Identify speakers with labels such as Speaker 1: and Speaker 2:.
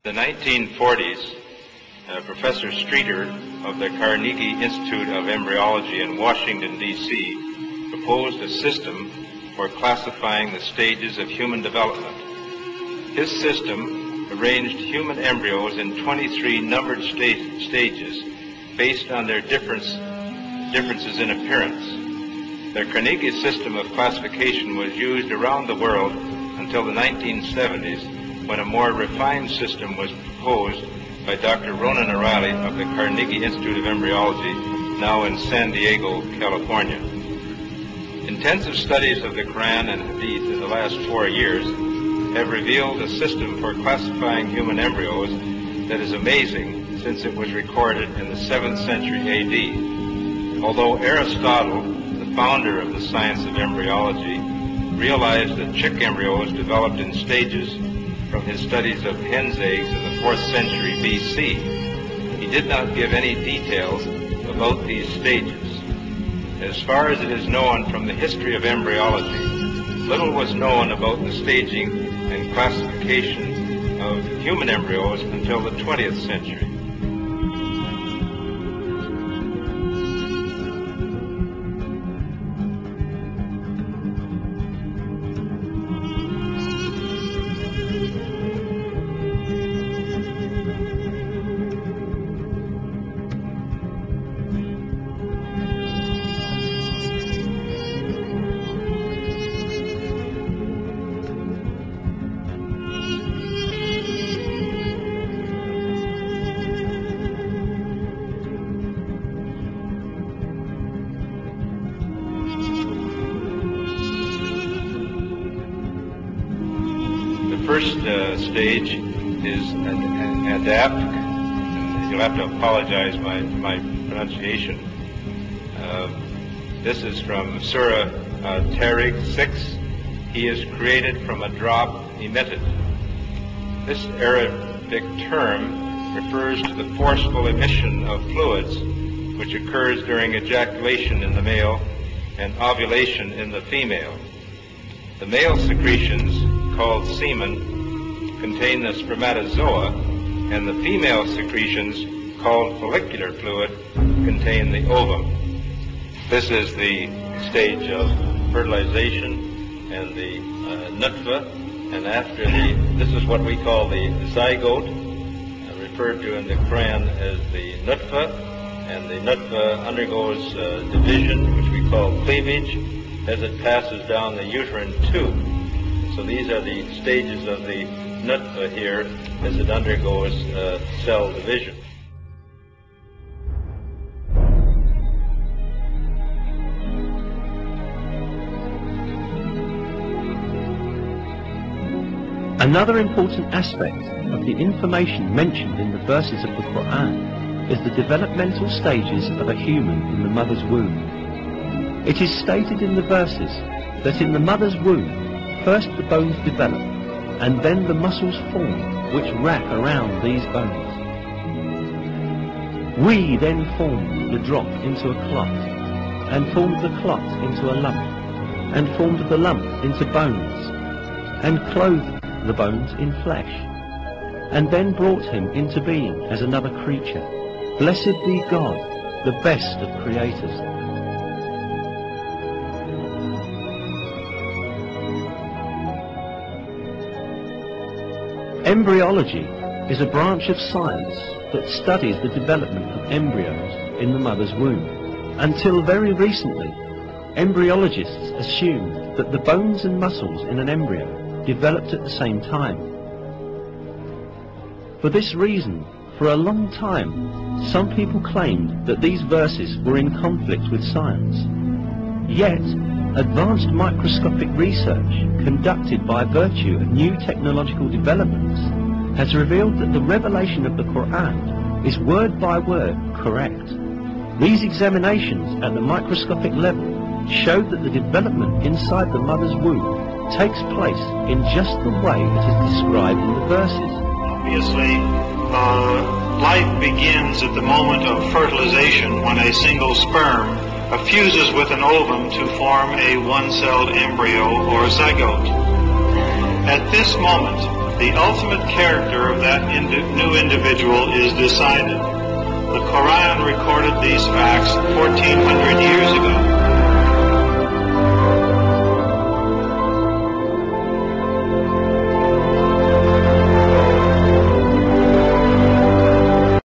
Speaker 1: In the 1940s, Professor Streeter of the Carnegie Institute of Embryology in Washington, D.C., proposed a system for classifying the stages of human development. His system arranged human embryos in 23 numbered stages based on their differences in appearance. The Carnegie system of classification was used around the world until the 1970s, when a more refined system was proposed by Dr. Ronan O'Reilly of the Carnegie Institute of Embryology, now in San Diego, California. Intensive studies of the Quran and Hadith in the last 4 years have revealed a system for classifying human embryos that is amazing, since it was recorded in the 7th century A.D. Although Aristotle, the founder of the science of embryology, realized that chick embryos developed in stages from his studies of hen's eggs in the 4th century B.C., he did not give any details about these stages. As far as it is known from the history of embryology, little was known about the staging and classification of human embryos until the 20th century. First stage is an adapt. You'll have to apologize my pronunciation. This is from Surah Tariq 6. He is created from a drop emitted. This Arabic term refers to the forceful emission of fluids which occurs during ejaculation in the male and ovulation in the female. The male secretions, called semen, contain the spermatozoa, and the female secretions, called follicular fluid, contain the ovum. This is the stage of fertilization and the nutfa, and after this is what we call the zygote, referred to in the Quran as the nutfa, and the nutfa undergoes division, which we call cleavage, as it passes down the uterine tube. So these are the stages of the nutfa here as it undergoes cell division.
Speaker 2: Another important aspect of the information mentioned in the verses of the Quran is the developmental stages of a human in the mother's womb. It is stated in the verses that in the mother's womb, first the bones develop, and then the muscles form, which wrap around these bones. We then formed the drop into a clot, and formed the clot into a lump, and formed the lump into bones, and clothed the bones in flesh, and then brought him into being as another creature. Blessed be God, the best of creators. Embryology is a branch of science that studies the development of embryos in the mother's womb. Until very recently, embryologists assumed that the bones and muscles in an embryo developed at the same time. For this reason, for a long time, some people claimed that these verses were in conflict with science. Yet, advanced microscopic research conducted by virtue of new technological developments has revealed that the revelation of the Quran is word by word correct. These examinations at the microscopic level showed that the development inside the mother's womb takes place in just the way that is described in the verses.
Speaker 3: Obviously, life begins at the moment of fertilization when a single sperm fuses with an ovum to form a one-celled embryo or zygote. At this moment, the ultimate character of that new individual is decided. The Quran recorded these facts 1400 years ago.